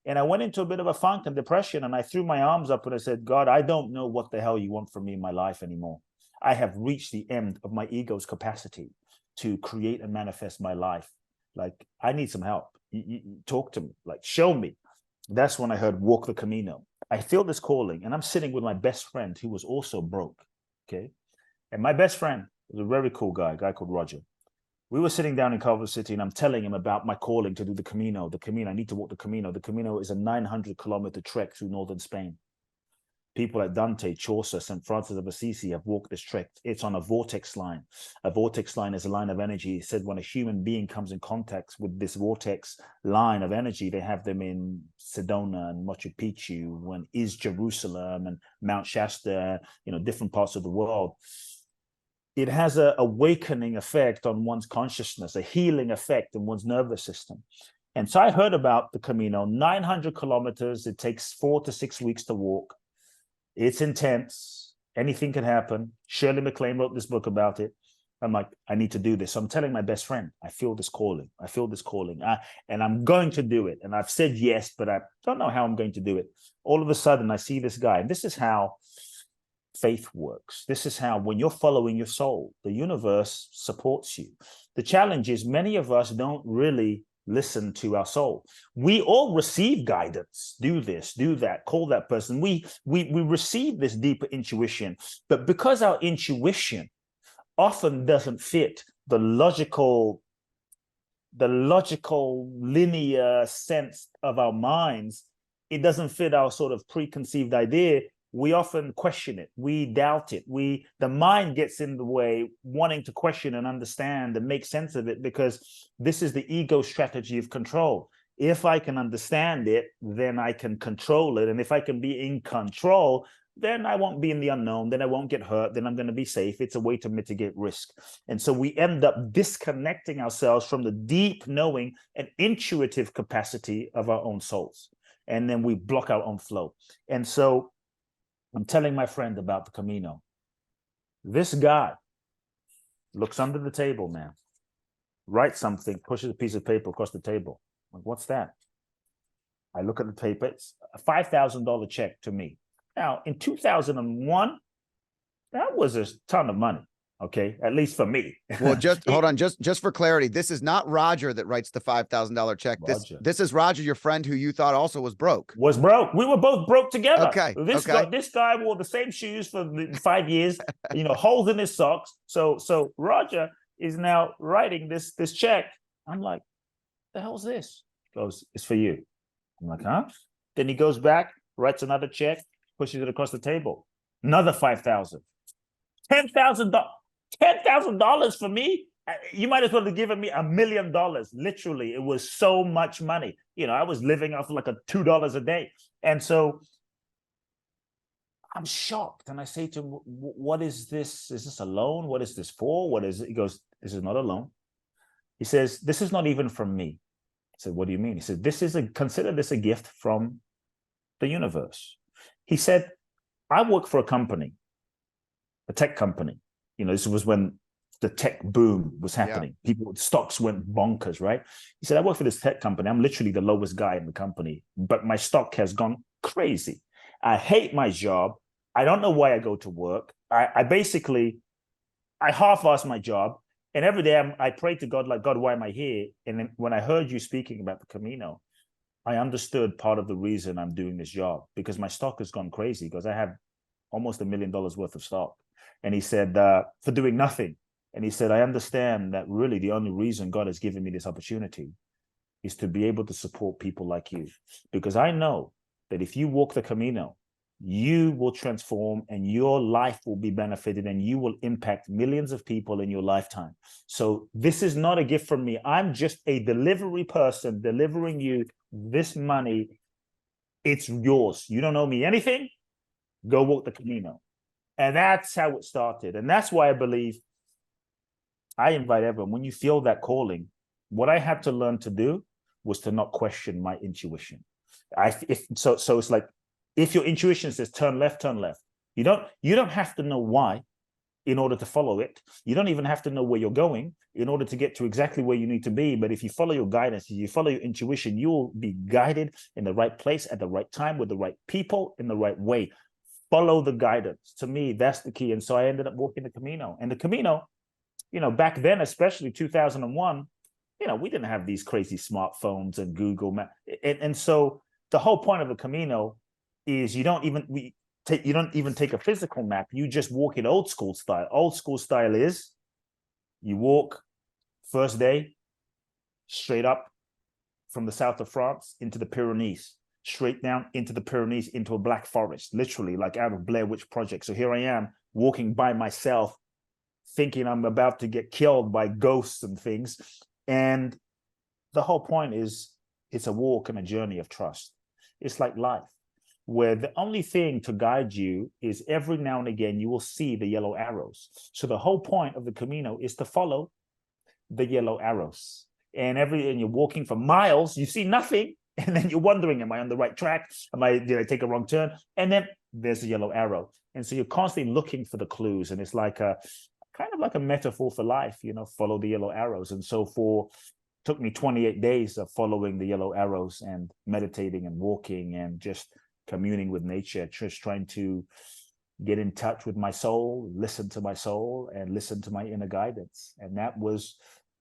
And I went into a bit of a funk and depression, and I threw my arms up and I said, God, I don't know what the hell you want from me in my life anymore. I have reached the end of my ego's capacity to create and manifest my life. Like, I need some help. You talk to me, like, show me. That's when I heard Walk the Camino. I feel this calling, and I'm sitting with my best friend who was also broke, okay? And my best friend was a very cool guy, a guy called Roger. We were sitting down in Culver City, and I'm telling him about my calling to do the Camino. The Camino, I need to walk the Camino. The Camino is a 900-kilometer trek through northern Spain. People like Dante, Chaucer, St. Francis of Assisi have walked this trek. It's on a vortex line. A vortex line is a line of energy. It said when a human being comes in contact with this vortex line of energy, they have them in Sedona and Machu Picchu, and Is Jerusalem and Mount Shasta, different parts of the world. It has an awakening effect on one's consciousness, a healing effect in one's nervous system. And so I heard about the Camino, 900 kilometers. It takes 4 to 6 weeks to walk. It's intense. Anything can happen. Shirley MacLaine wrote this book about it. I'm like, I need to do this. So I'm telling my best friend, I feel this calling. I feel this calling. And I'm going to do it. And I've said yes, but I don't know how I'm going to do it. All of a sudden, I see this guy. And this is how faith works. This is how, when you're following your soul, the universe supports you. The challenge is many of us don't really listen to our soul. We all receive guidance. Do this, do that, call that person. We receive this deeper intuition, but because our intuition often doesn't fit the logical linear sense of our minds, it doesn't fit our sort of preconceived idea. We often question it. We doubt it. The mind gets in the way, wanting to question and understand and make sense of it, because this is the ego strategy of control. If I can understand it, then I can control it. And if I can be in control, then I won't be in the unknown. Then I won't get hurt. Then I'm going to be safe. It's a way to mitigate risk. And so we end up disconnecting ourselves from the deep knowing and intuitive capacity of our own souls. And then we block our own flow. And so I'm telling my friend about the Camino. This guy looks under the table, man, writes something, pushes a piece of paper across the table. I'm like, what's that? I look at the paper. It's a $5,000 check to me. Now, in 2001, that was a ton of money. Okay, at least for me. Well, hold on, just for clarity, this is not Roger that writes the $5,000 check. This is Roger, your friend, who you thought also was broke. Was broke. We were both broke together. Okay. This guy wore the same shoes for 5 years. Holes in his socks. So Roger is now writing this check. I'm like, the hell's this? He goes, it's for you. I'm like, huh? Then he goes back, writes another check, pushes it across the table. Another $5,000. $10,000 for me? You might as well have given me $1 million. Literally, it was so much money. I was living off like $2 a day. And so I'm shocked. And I say to him, what is this? Is this a loan? What is this for? What is it? He goes, this is not a loan. He says, this is not even from me. I said, what do you mean? He said, consider this a gift from the universe. He said, I work for a company, a tech company. This was when the tech boom was happening. Yeah. Stocks went bonkers, right? He said, I work for this tech company. I'm literally the lowest guy in the company, but my stock has gone crazy. I hate my job. I don't know why I go to work. I half-ass my job. And every day I pray to God, like, God, why am I here? And then when I heard you speaking about the Camino, I understood part of the reason I'm doing this job, because my stock has gone crazy, because I have almost $1 million worth of stock. And he said, for doing nothing. And he said, I understand that really the only reason God has given me this opportunity is to be able to support people like you. Because I know that if you walk the Camino, you will transform and your life will be benefited and you will impact millions of people in your lifetime. So this is not a gift from me. I'm just a delivery person delivering you this money. It's yours. You don't owe me anything. Go walk the Camino. And that's how it started. And that's why I believe I invite everyone, when you feel that calling, what I had to learn to do was to not question my intuition. So it's like, if your intuition says turn left, turn left. You don't have to know why. in order to follow it. You don't even have to know where you're going in order to get to exactly where you need to be. But if you follow your guidance, if you follow your intuition, you'll be guided in the right place at the right time with the right people in the right way. Follow the guidance. To me, that's the key. And so I ended up walking the Camino. And the Camino, you know, back then, especially 2001, you know, we didn't have these crazy smartphones and Google Maps. And so the whole point of the Camino is you don't even take a physical map. You just walk in old school style. Old school style is you walk first day straight up from the south of France into the Pyrenees, straight down into the Pyrenees, into a black forest, literally like out of Blair Witch Project. So here I am walking by myself, thinking I'm about to get killed by ghosts and things. And the whole point is it's a walk and a journey of trust. It's like life, where the only thing to guide you is every now and again you will see the yellow arrows. So the whole point of the Camino is to follow the yellow arrows. And you're walking for miles, you see nothing, and then you're wondering, am I on the right track? Did I take a wrong turn? And then there's a yellow arrow. And so you're constantly looking for the clues. And it's like kind of like a metaphor for life, you know, follow the yellow arrows. And so took me 28 days of following the yellow arrows and meditating and walking and just communing with nature, just trying to get in touch with my soul, listen to my soul, and listen to my inner guidance. And that was,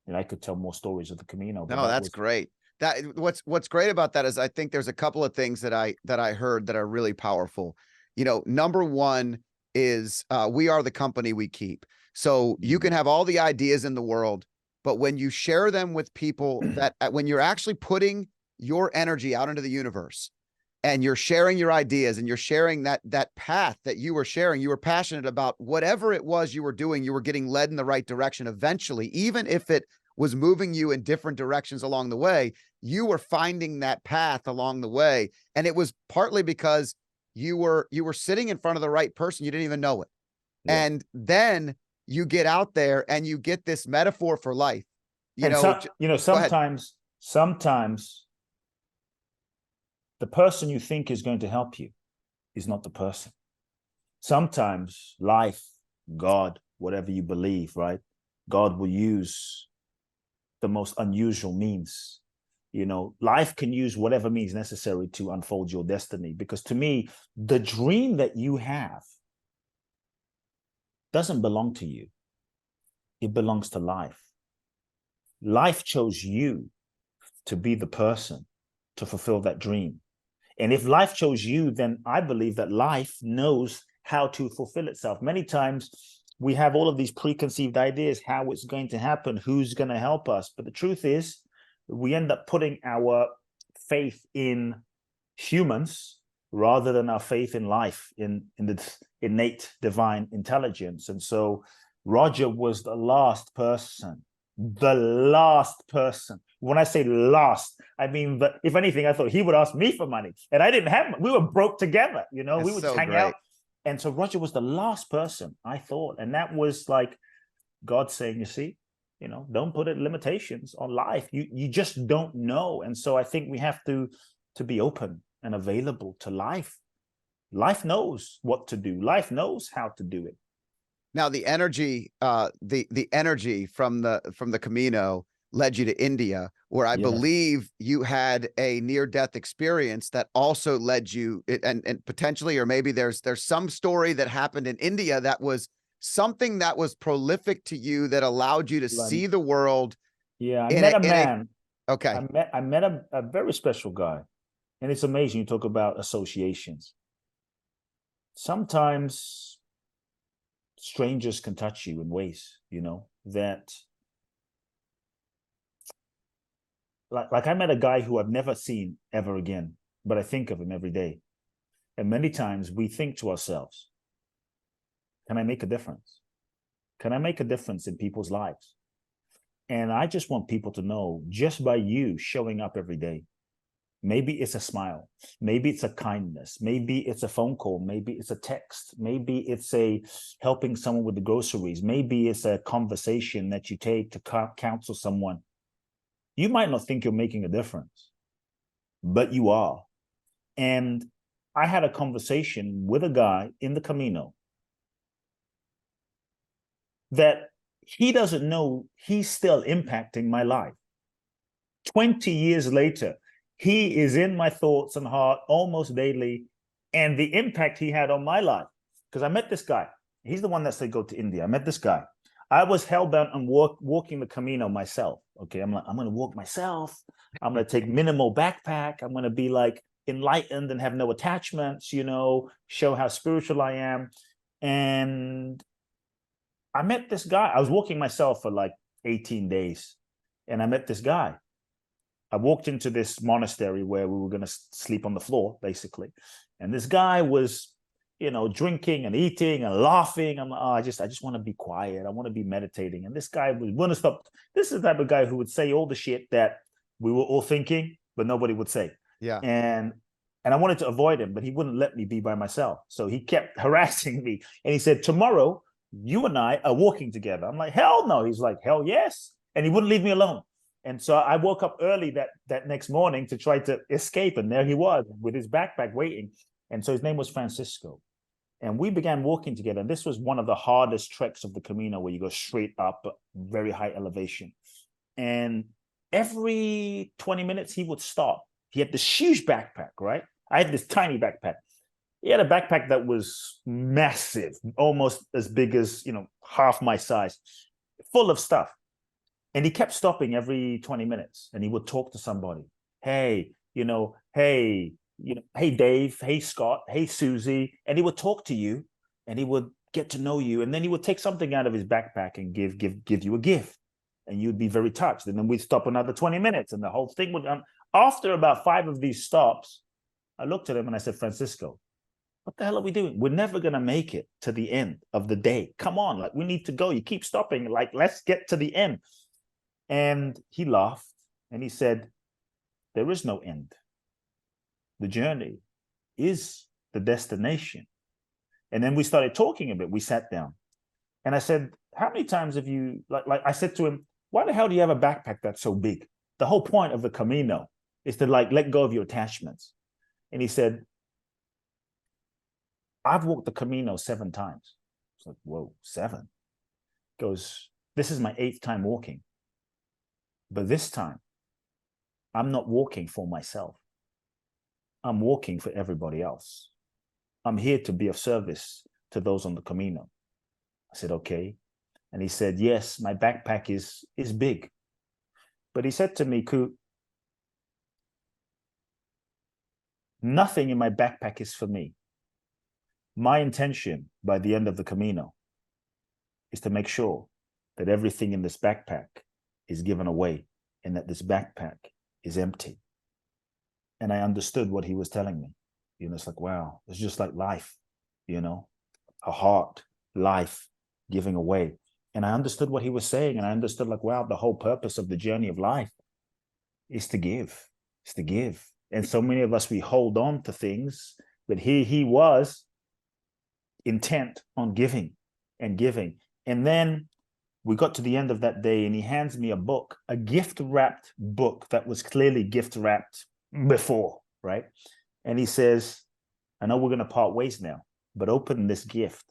and I could tell more stories of the Camino. No, that's great. What's great about that is I think there's a couple of things that I heard that are really powerful. You know, number one is we are the company we keep. So you can have all the ideas in the world, but when you share them with people, that when you're actually putting your energy out into the universe and you're sharing your ideas and you're sharing that path that you were sharing, you were passionate about whatever it was you were doing, you were getting led in the right direction eventually, even if it was moving you in different directions along the way, you were finding that path along the way. And it was partly because you were sitting in front of the right person. You didn't even know it. Yeah. And then you get out there and you get this metaphor for life. Sometimes the person you think is going to help you is not the person. Sometimes life, God, whatever you believe, right? God will use the most unusual means. You know, life can use whatever means necessary to unfold your destiny. Because to me, the dream that you have doesn't belong to you. It belongs to life. Life chose you to be the person to fulfill that dream. And if life chose you, then I believe that life knows how to fulfill itself. Many times we have all of these preconceived ideas, how it's going to happen, who's going to help us. But the truth is, we end up putting our faith in humans rather than our faith in life, in the innate divine intelligence. And so Roger was the last person. When I say last, I mean, but if anything, I thought he would ask me for money, and I didn't have money. We were broke together, you know. We would so hang out. And so Roger was the last person, I thought. And that was like God saying, you see, you know, don't put limitations on life. You just don't know. And so I think we have to be open and available to life. Life knows what to do. Life knows how to do it. Now, the energy, the energy from the Camino led you to India, where I believe you had a near-death experience that also led you, and potentially, or maybe there's some story that happened in India that was something that was prolific to you that allowed you to see the world. Yeah, I met a man. Okay. I met a very special guy, and it's amazing. You talk about associations. Sometimes strangers can touch you in ways, you know, that like I met a guy who I've never seen ever again, but I think of him every day. And many times we think to ourselves, can I make a difference? Can I make a difference in people's lives? And I just want people to know, just by you showing up every day, maybe it's a smile, maybe it's a kindness, maybe it's a phone call, maybe it's a text, maybe it's a helping someone with the groceries, maybe it's a conversation that you take to counsel someone. You might not think you're making a difference, but you are. And I had a conversation with a guy in the Camino that he doesn't know he's still impacting my life. 20 years later, he is in my thoughts and heart almost daily, and the impact he had on my life. Because I met this guy. He's the one that said, go to India. I met this guy. I was hell-bent on walking the Camino myself. Okay, I'm like, I'm going to walk myself. I'm going to take minimal backpack. I'm going to be like enlightened and have no attachments, you know, show how spiritual I am. And I met this guy. I was walking myself for like 18 days. And I met this guy. I walked into this monastery where we were going to sleep on the floor, basically. And this guy was, you know, drinking and eating and laughing. I'm like, oh, I just want to be quiet. I want to be meditating. And this guy was want to stop. This is the type of guy who would say all the shit that we were all thinking, but nobody would say. Yeah. And I wanted to avoid him, but he wouldn't let me be by myself. So he kept harassing me. And he said, tomorrow, you and I are walking together. I'm like, hell no. He's like, hell yes. And he wouldn't leave me alone. And so I woke up early that next morning to try to escape. And there he was with his backpack waiting. And so his name was Francisco. And we began walking together. And this was one of the hardest treks of the Camino, where you go straight up, very high elevation. And every 20 minutes, he would stop. He had this huge backpack, right? I had this tiny backpack. He had a backpack that was massive, almost as big as, you know, half my size, full of stuff. And he kept stopping every 20 minutes, and he would talk to somebody. Hey, you know, hey Dave, hey Scott, hey Susie. And he would talk to you, and he would get to know you. And then he would take something out of his backpack and give you a gift. And you'd be very touched. And then we'd stop another 20 minutes, and the whole thing would after about 5 of these stops, I looked at him and I said, Francisco, what the hell are we doing? We're never going to make it to the end of the day. Come on, like, we need to go. You keep stopping. Like, let's get to the end. And he laughed and he said, there is no end. The journey is the destination. And then we started talking a bit. We sat down and I said, how many times have you, like I said to him, why the hell do you have a backpack that's so big? The whole point of the Camino is to like let go of your attachments. And he said, I've walked the Camino 7 times. It's like, whoa, 7? He goes, this is my 8th time walking. But this time, I'm not walking for myself. I'm walking for everybody else. I'm here to be of service to those on the Camino. I said, okay. And he said, yes, my backpack is big. But he said to me, Kute, nothing in my backpack is for me. My intention by the end of the Camino is to make sure that everything in this backpack is given away and that this backpack is empty. And I understood what he was telling me. You know, it's like, wow, it's just like life, you know, a heart, life, giving away. And I understood what he was saying. And I understood, like, wow, the whole purpose of the journey of life is to give, is to give. And so many of us, we hold on to things, but he was intent on giving and giving. And then we got to the end of that day and he hands me a book, a gift-wrapped book that was clearly gift-wrapped before, right? And he says, I know we're going to part ways now, but open this gift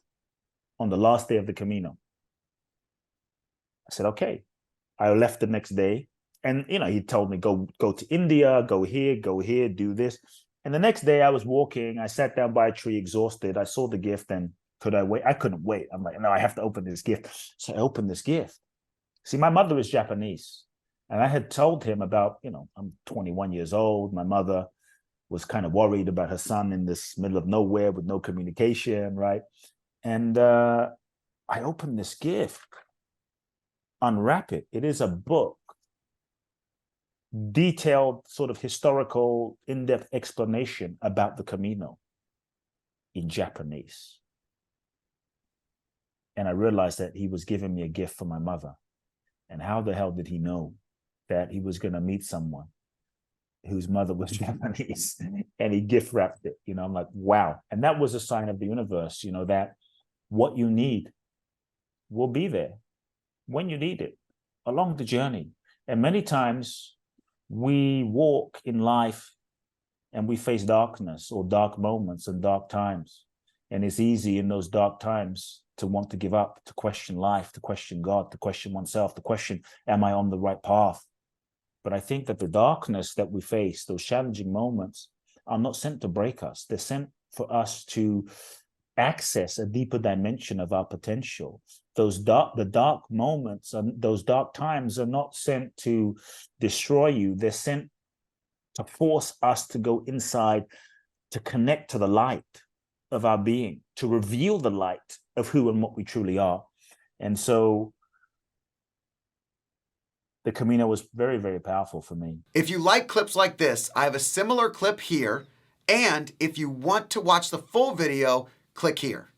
on the last day of the Camino. I said, okay. I left the next day and, you know, he told me, go to India, go here, do this. And the next day I was walking, I sat down by a tree exhausted. I saw the gift and could I wait? I couldn't wait. I'm like, no, I have to open this gift. So I opened this gift. See, my mother is Japanese. And I had told him about, you know, I'm 21 years old. My mother was kind of worried about her son in this middle of nowhere with no communication, right? And I opened this gift, unwrap it. It is a book, detailed sort of historical, in-depth explanation about the Camino in Japanese. And I realized that he was giving me a gift for my mother. And how the hell did he know that he was going to meet someone whose mother was Japanese? And he gift wrapped it. You know, I'm like, wow. And that was a sign of the universe, you know, that what you need will be there when you need it along the journey. And many times we walk in life and we face darkness or dark moments and dark times. And it's easy in those dark times to want to give up, to question life, to question God, to question oneself, to question, am I on the right path? But I think that the darkness that we face, those challenging moments, are not sent to break us. They're sent for us to access a deeper dimension of our potential. The dark moments and those dark times are not sent to destroy you. They're sent to force us to go inside, to connect to the light of our being, to reveal the light of who and what we truly are. And so the Camino was very, very powerful for me. If you like clips like this, I have a similar clip here. And if you want to watch the full video, click here.